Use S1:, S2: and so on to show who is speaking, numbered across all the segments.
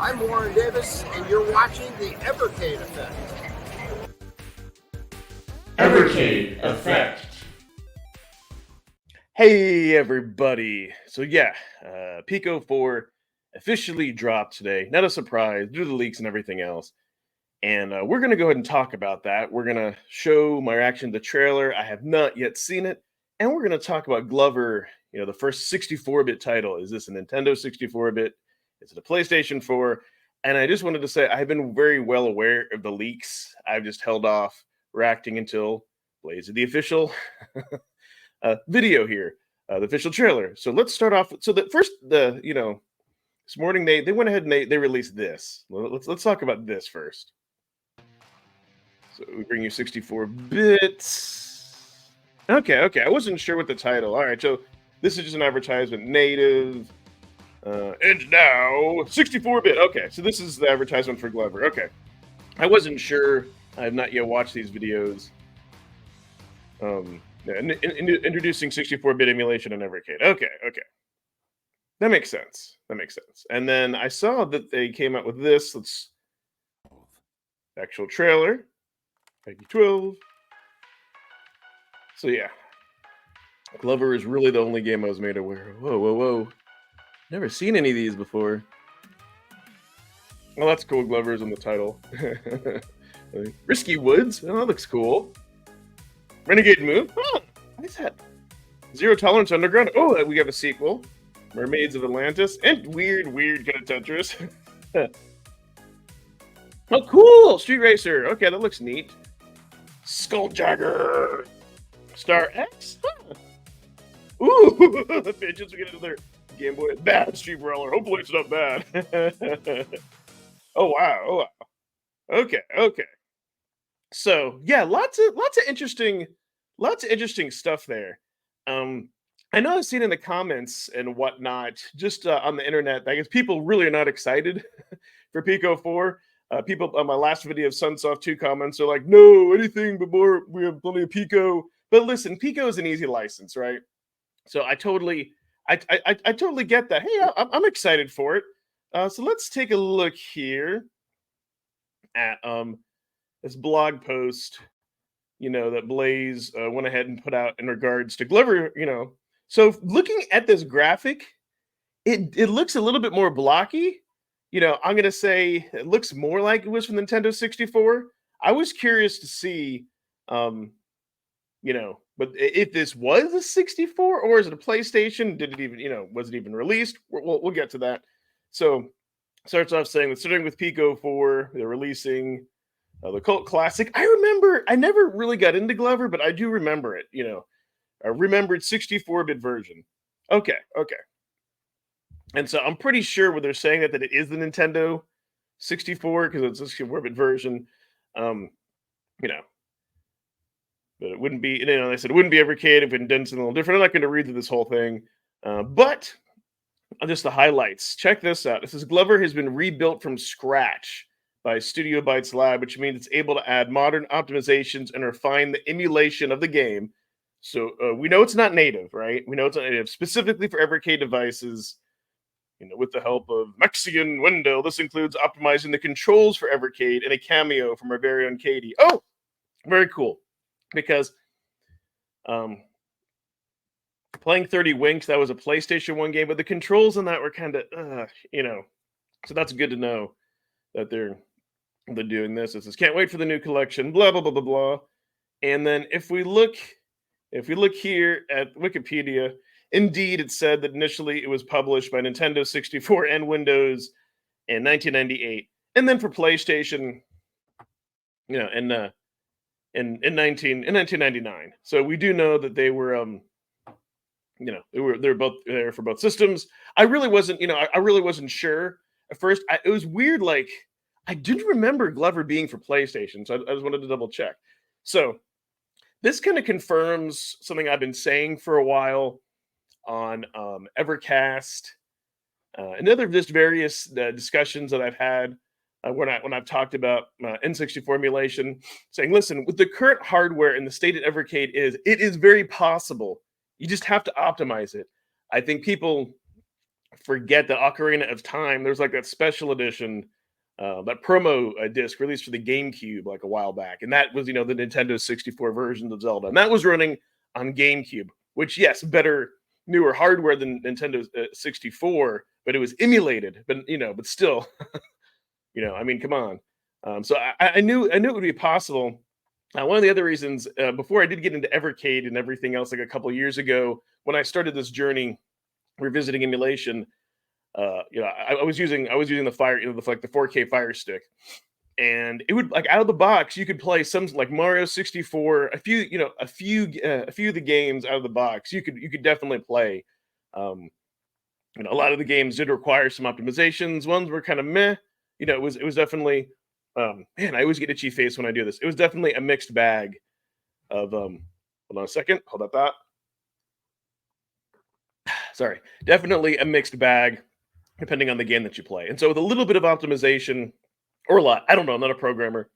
S1: I'm Warren Davis, and you're watching the Evercade Effect.
S2: Evercade Effect.
S3: Hey everybody! So yeah, Piko 4 officially dropped today. Not a surprise due to the leaks and everything else. And we're going to go ahead and talk about that. We're going to show my reaction to the trailer. I have not yet seen it. And we're going to talk about Glover, the first 64-bit title. Is this a Nintendo 64-bit? Is it a PlayStation 4? And I just wanted to say I've been very well aware of the leaks. I've just held off reacting until Blaze the official video here, the official trailer. So let's start off. So the first, this morning they went ahead and they released this. Let's talk about this first. So we bring you 64 bits. Okay. I wasn't sure what the title. All right, so this is just an advertisement. Native, and now 64-bit. Okay, so this is the advertisement for Glover. Okay, I wasn't sure. I have not yet watched these videos. Introducing 64-bit emulation in Evercade. Okay. That makes sense. And then I saw that they came out with this. Let's actual trailer. 12. So yeah, Glover is really the only game I was made aware of. Whoa. Never seen any of these before. Well, that's cool. Glover's in the title. Risky Woods. Oh, that looks cool. Renegade Moon. Oh, nice hat. Zero Tolerance Underground. Oh, we have a sequel. Mermaids of Atlantis. And weird kind of Tetris. Oh, cool. Street Racer. Okay, that looks neat. Skulljagger. Star X. Huh. Ooh, the pigeons. We get another Game Boy. Bad Street Brawler. Hopefully it's not bad. Oh wow. Okay. So yeah, lots of interesting stuff there. I know I've seen in the comments and whatnot, just on the internet, I guess people really are not excited for Piko 4. People on my last video of Sunsoft 2 comments are like, no, anything but more, we have plenty of Piko. But listen, Piko is an easy license, right? So I totally get that. Hey, I'm excited for it. So let's take a look here at this blog post, that Blaze went ahead and put out in regards to Glover, So looking at this graphic, it looks a little bit more blocky. I'm going to say it looks more like it was from Nintendo 64. I was curious to see, but if this was a 64 or is it a PlayStation? Did it even, was it even released? We'll get to that. So starts off saying that starting with Piko 4, they're releasing the cult classic. I remember, I never really got into Glover, but I do remember it, a remembered 64-bit version. Okay. And so I'm pretty sure when they're saying that it is the Nintendo 64 because it's a 64-bit version, but it wouldn't be, they said it wouldn't be Evercade if it done something a little different. I'm not going to read through this whole thing, but just the highlights. Check this out. It says Glover has been rebuilt from scratch by Studio Bytes Lab, which means it's able to add modern optimizations and refine the emulation of the game. So we know it's not native, right? We know it's not native, specifically for Evercade devices. With the help of Mexican Wendell, this includes optimizing the controls for Evercade and a cameo from our very own Katie. Oh, very cool. Because playing 30 Winks, that was a PlayStation 1 game, but the controls in that were kind of, so that's good to know that they're doing this. It says, can't wait for the new collection, blah, blah, blah, blah, blah. And then if we look here at Wikipedia, indeed, it said that initially it was published by Nintendo 64 and Windows in 1998, and then for PlayStation, in 1999. So we do know that they were, they're both there for both systems. I really wasn't sure at first. It was weird. Like I didn't remember Glover being for PlayStation, so I just wanted to double check. So this kind of confirms something I've been saying for a while on Evercast and other just various discussions that I've had when I've talked about N64 emulation, saying, listen, with the current hardware and the state of Evercade it is very possible. You just have to optimize it. I think people forget that Ocarina of Time, there's like that special edition, that promo disc released for the GameCube like a while back, and that was the Nintendo 64 version of Zelda, and that was running on GameCube, which yes, better newer hardware than Nintendo 64, but it was emulated, but still, I mean, come on. So I knew it would be possible. One of the other reasons, before I did get into Evercade and everything else, like a couple years ago, when I started this journey revisiting emulation, I was using the fire, like the 4K Fire Stick, and it would like out of the box you could play some like Mario 64, a few of the games out of the box you could definitely play. Um, a lot of the games did require some optimizations. Ones were kind of meh. It was definitely, man, I always get itchy face when I do this. It was definitely a mixed bag of hold on a second, hold up that. Sorry, definitely a mixed bag depending on the game that you play. And so with a little bit of optimization, or a lot, I don't know, I'm not a programmer.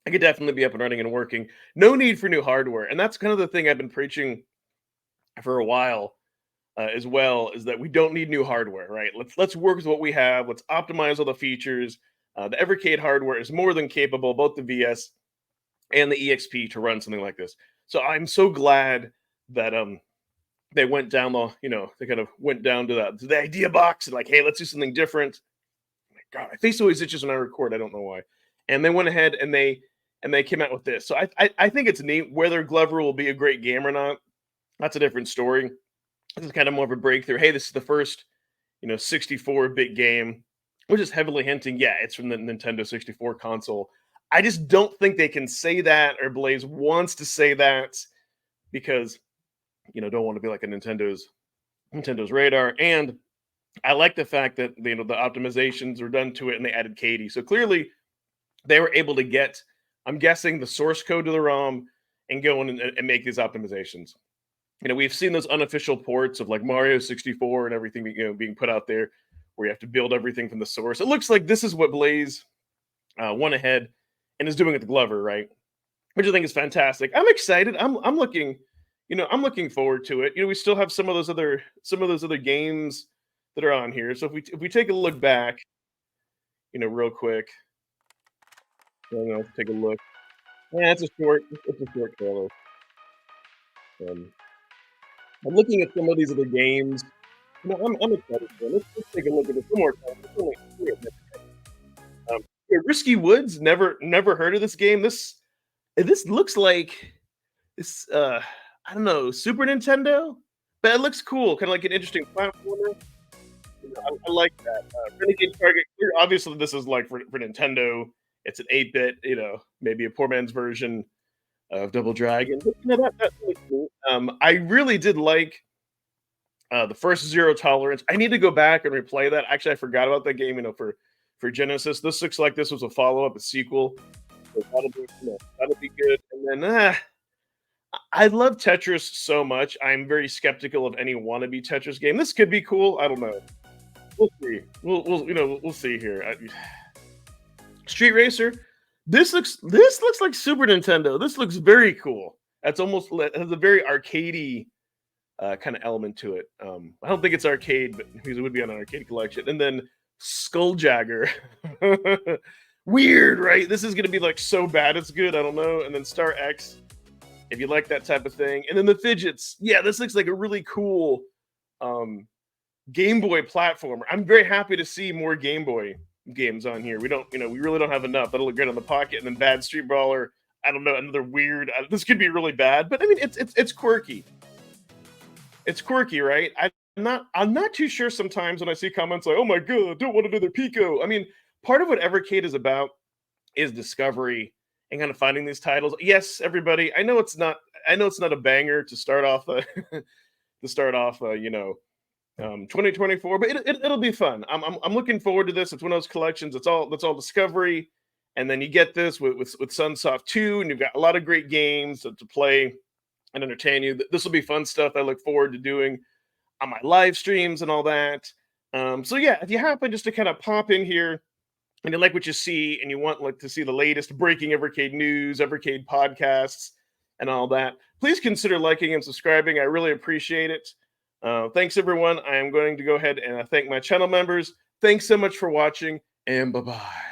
S3: I could definitely be up and running and working. No need for new hardware. And that's kind of the thing I've been preaching for a while, as well, is that we don't need new hardware, right? Let's work with what we have. Let's optimize all the features. The Evercade hardware is more than capable, both the VS and the EXP, to run something like this. So I'm so glad that they went down they kind of went down to the idea box and like, hey, let's do something different. Oh my God, my face always itches when I record. I don't know why. And they went ahead and they came out with this. So I think it's neat. Whether Glover will be a great game or not, that's a different story. This is kind of more of a breakthrough. Hey, this is the first 64-bit game, which is heavily hinting, yeah, it's from the Nintendo 64 console. I just don't think they can say that, or Blaze wants to say that, because don't want to be like a Nintendo's radar. And I like the fact that the optimizations were done to it and they added Katie. So clearly they were able to get, I'm guessing, the source code to the ROM and go in and make these optimizations. We've seen those unofficial ports of like Mario 64 and everything being put out there, where you have to build everything from the source. It looks like this is what Blaze went ahead and is doing with Glover, right? Which I think is fantastic. I'm excited. I'm looking, I'm looking forward to it. We still have some of those other games that are on here. So if we take a look back, real quick, take a look. Yeah, it's a short trailer. I'm looking at some of these other games. I'm excited for it. Let's take a look at this one more time. Yeah, Risky Woods. Never heard of this game. This looks like this. I don't know, Super Nintendo, but it looks cool. Kind of like an interesting platformer. I like that. Renegade Target. Obviously, this is like for Nintendo. It's an 8-bit. Maybe a poor man's version of Double Dragon. But, that's really cool. I really did like the first Zero Tolerance. I need to go back and replay that. Actually, I forgot about that game. For Genesis, this looks like this was a follow up, a sequel. So that'll be good. And then I love Tetris so much. I'm very skeptical of any wannabe Tetris game. This could be cool. I don't know. We'll see. We'll see here. Street Racer. This looks like Super Nintendo. This looks very cool. That's almost, it has a very arcadey kind of element to it. I don't think it's arcade, but because it would be on an arcade collection. And then Skulljagger. Weird, right? This is gonna be like so bad it's good. I don't know. And then Star X, if you like that type of thing. And then the Fidgets. Yeah, this looks like a really cool Game Boy platformer. I'm very happy to see more Game Boy games on here. We really don't have enough. That'll look great on the Pocket. And then Bad Street Brawler. I don't know, another weird. This could be really bad, but I mean, it's quirky. It's quirky, right? I'm not too sure sometimes when I see comments like, "Oh my god, I don't want another Piko." I mean, part of what Evercade is about is discovery and kind of finding these titles. Yes, everybody, I know it's not a banger to start off 2024, but it'll be fun. I'm looking forward to this. It's one of those collections. That's all discovery, and then you get this with Sunsoft 2, and you've got a lot of great games to play and entertain you. This will be fun stuff I look forward to doing on my live streams and all that. So yeah, if you happen just to kind of pop in here and you like what you see and you want to see the latest breaking Evercade news, Evercade podcasts, and all that, please consider liking and subscribing. I really appreciate it. Thanks, everyone. I am going to go ahead and thank my channel members. Thanks so much for watching, and bye-bye.